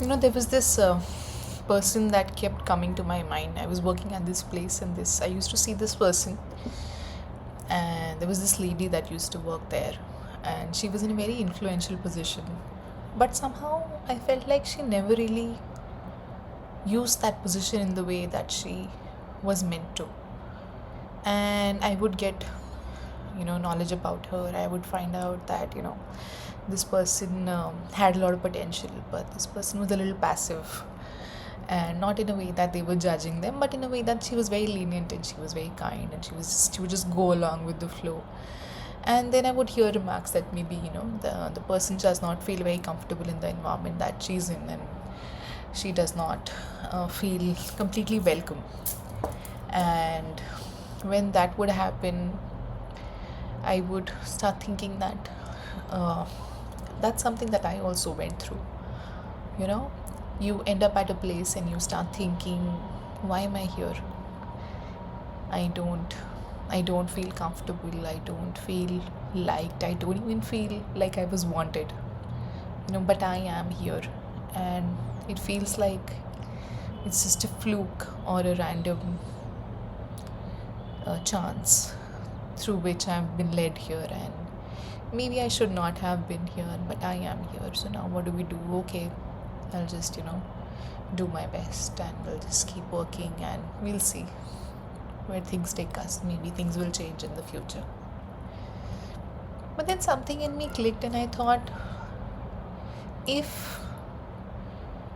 There was this person that kept coming to my mind. I was working at this place, and I used to see this person, and there was this lady that used to work there, and she was in a very influential position. But somehow I felt like she never really used that position in the way that she was meant to. And I would get, knowledge about her. I would find out that, this person had a lot of potential, but this person was a little passive, and not in a way that they were judging them, but in a way that she was very lenient and she was very kind, and she would just go along with the flow. And then I would hear remarks that maybe, the person does not feel very comfortable in the environment that she's in, and she does not feel completely welcome. And when that would happen, I would start thinking that uh, that's something that I also went through. You know, you end up at a place and you start thinking, why am I here? I don't I don't feel comfortable. I don't feel liked. I don't even feel like I was wanted. But I am here, and it feels like it's just a fluke or a random chance through which I've been led here, and maybe I should not have been here, but I am here. So now what do we do? Okay, I'll just, do my best, and we'll just keep working, and we'll see where things take us. Maybe things will change in the future. But then something in me clicked, and I thought, if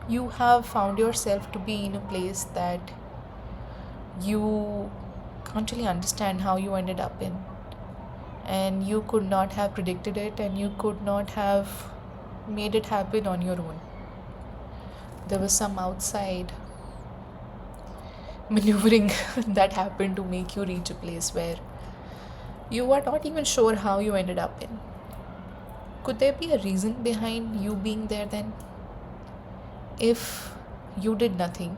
you have found yourself to be in a place that you can't really understand how you ended up in, and you could not have predicted it, and you could not have made it happen on your own. There was some outside maneuvering that happened to make you reach a place where you are not even sure how you ended up in. Could there be a reason behind you being there then? If you did nothing,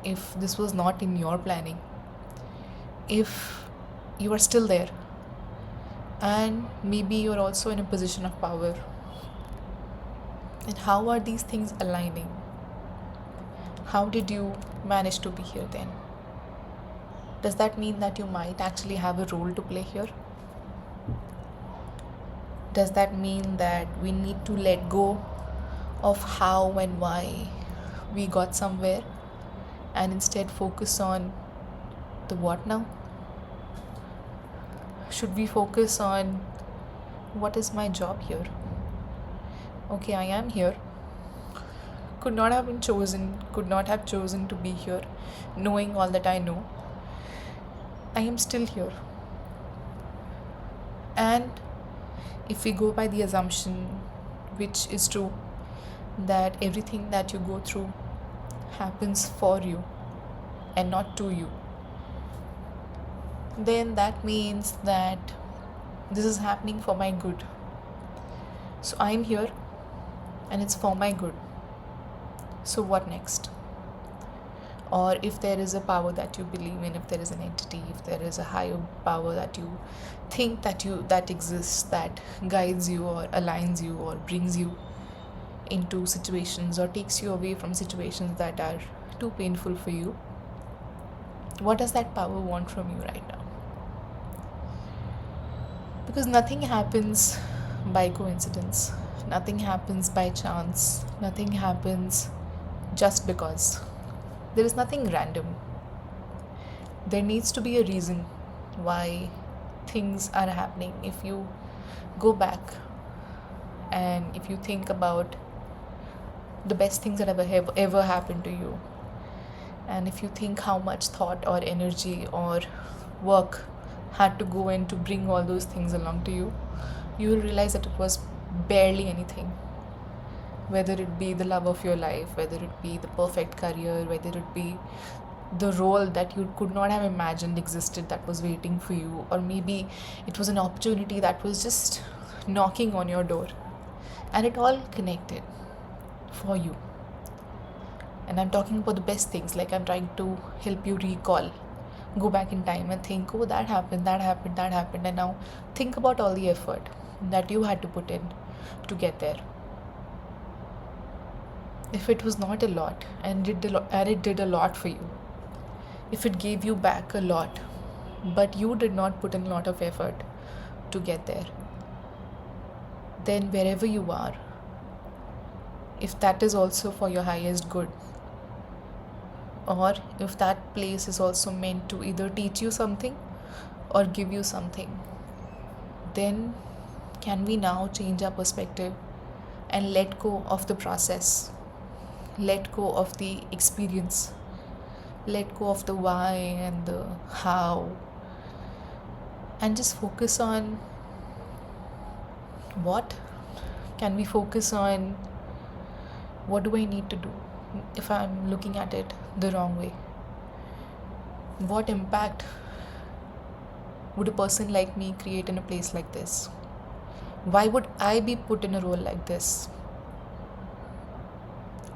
if this was not in your planning, if you are still there, and maybe you're also in a position of power, and how are these things aligning? How did you manage to be here then? Does that mean that you might actually have a role to play here? Does that mean that we need to let go of how and why we got somewhere, and instead focus on the what now? Should we focus on what is my job here? Okay, I am here. Could not have been chosen, could not have chosen to be here, knowing all that I know. I am still here. And if we go by the assumption, which is true, that everything that you go through happens for you and not to you, then that means that this is happening for my good. So I'm here, and it's for my good. So what next? Or if there is a power that you believe in, if there is an entity, if there is a higher power that you think that exists, that guides you or aligns you or brings you into situations or takes you away from situations that are too painful for you, what does that power want from you right now? Because nothing happens by coincidence, nothing happens by chance, nothing happens just because. There is nothing random. There needs to be a reason why things are happening. If you go back and if you think about the best things that ever happened to you, and if you think how much thought or energy or work had to go in to bring all those things along to you, you will realize that it was barely anything. Whether it be the love of your life, whether it be the perfect career, whether it be the role that you could not have imagined existed that was waiting for you, or maybe it was an opportunity that was just knocking on your door, and it all connected for you. And I'm talking about the best things, like I'm trying to help you recall, go back in time and think, oh, that happened, that happened, that happened, and now think about all the effort that you had to put in to get there. if it was not a lot and it did a lot for you, if it gave you back a lot, but you did not put in a lot of effort to get there, then wherever you are, if that is also for your highest good, or if that place is also meant to either teach you something or give you something, then can we now change our perspective and let go of the process, let go of the experience, let go of the why and the how, and just focus on what? Can we focus on what do I need to do if I'm looking at it the wrong way? What impact would a person like me create in a place like this? Why would I be put in a role like this?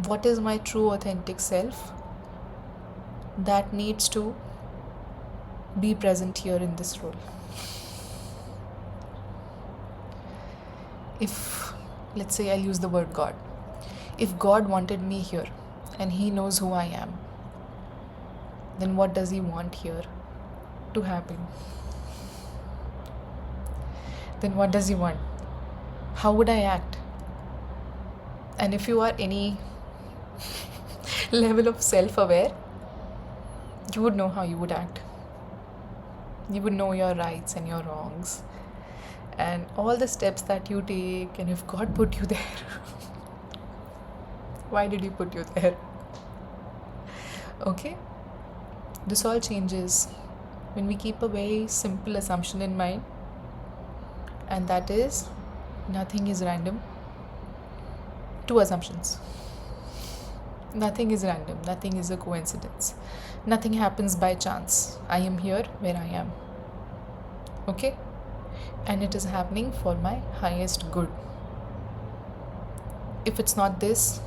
What is my true authentic self that needs to be present here in this role? If, let's say, I'll use the word God. If God wanted me here and He knows who I am, then what does He want here to happen? Then what does He want? How would I act? And if you are any level of self-aware, you would know how you would act. You would know your rights and your wrongs and all the steps that you take. And if God put you there, why did He put you there? Okay? This all changes when we keep a very simple assumption in mind, and that is nothing is random. Two assumptions. Nothing is random, nothing is a coincidence, nothing happens by chance. I am here where I am. Okay? And it is happening for my highest good. If it's not this,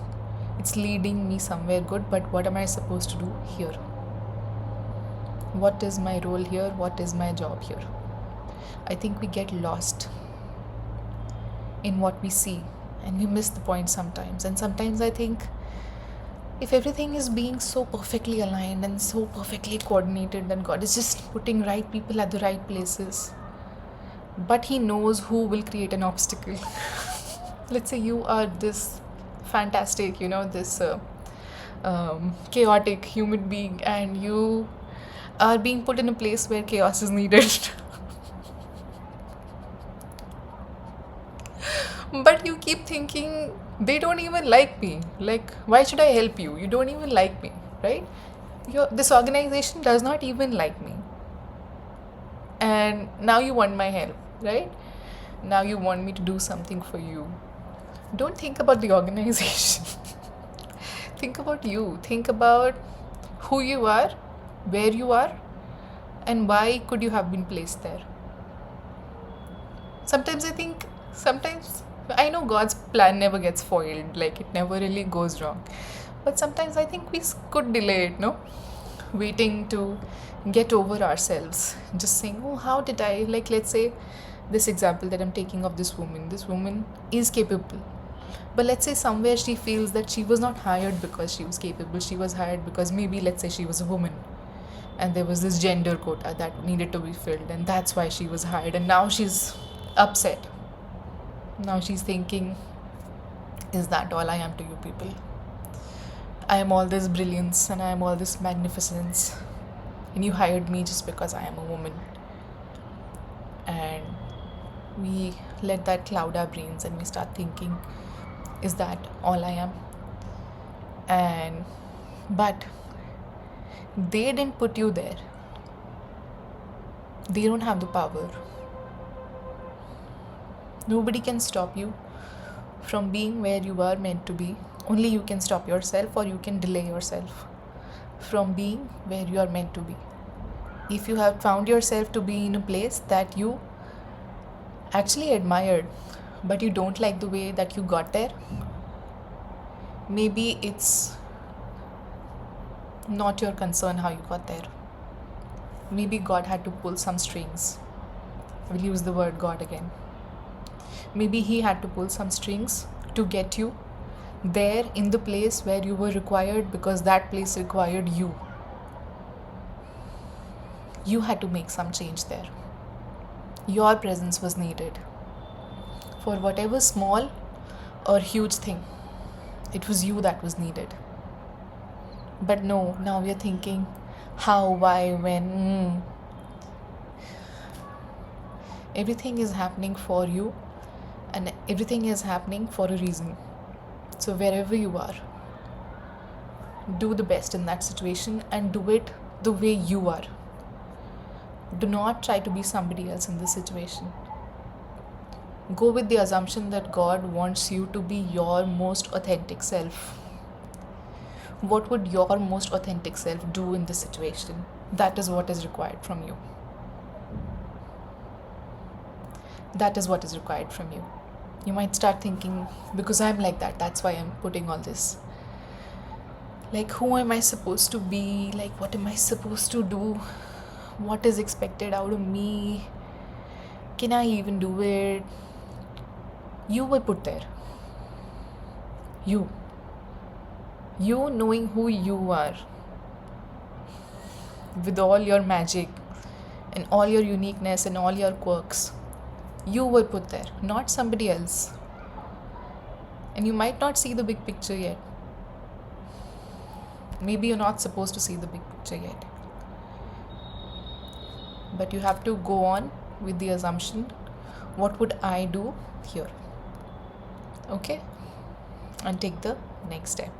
it's leading me somewhere good, but what am I supposed to do here? What is my role here? What is my job here? I think we get lost in what we see and we miss the point sometimes. And sometimes I think if everything is being so perfectly aligned and so perfectly coordinated, then God is just putting right people at the right places. But He knows who will create an obstacle. Let's say you are this fantastic, this chaotic human being, and you are being put in a place where chaos is needed. But you keep thinking, they don't even like me. Like, why should I help you? You don't even like me, right? This organization does not even like me. And now you want my help, right? Now you want me to do something for you. Don't think about the organization. Think about you. Think about who you are, where you are, and why could you have been placed there. Sometimes I know God's plan never gets foiled, like it never really goes wrong. But sometimes I think we could delay it, no? Waiting to get over ourselves. Just saying, oh, how did I, like, let's say this example that I'm taking of this woman is capable. But let's say somewhere she feels that she was not hired because she was capable. She was hired because maybe, let's say, she was a woman. And there was this gender quota that needed to be filled. And that's why she was hired. And now she's upset. Now she's thinking, is that all I am to you people? I am all this brilliance and I am all this magnificence. And you hired me just because I am a woman. And we let that cloud our brains and we start thinking, is that all I am? But they didn't put you there. They don't have the power. Nobody can stop you from being where you are meant to be. Only you can stop yourself, or you can delay yourself from being where you are meant to be. If you have found yourself to be in a place that you actually admired, but you don't like the way that you got there, maybe it's not your concern how you got there. Maybe God had to pull some strings. I will use the word God again. Maybe He had to pull some strings to get you there in the place where you were required because that place required you. You had to make some change there. Your presence was needed for whatever small or huge thing. It was you that was needed. But no, now we are thinking how, why, when. Everything is happening for you, and everything is happening for a reason. So wherever you are, do the best in that situation and do it the way you are. Do not try to be somebody else in this situation. Go with the assumption that God wants you to be your most authentic self. What would your most authentic self do in this situation? That is what is required from you. That is what is required from you. You might start thinking, because I'm like that, that's why I'm putting all this. Like, who am I supposed to be? Like, what am I supposed to do? What is expected out of me? Can I even do it? You were put there. You knowing who you are, with all your magic and all your uniqueness and all your quirks. You were put there, not somebody else. And you might not see the big picture yet. Maybe you're not supposed to see the big picture yet. But you have to go on with the assumption, what would I do here? Okay? And take the next step.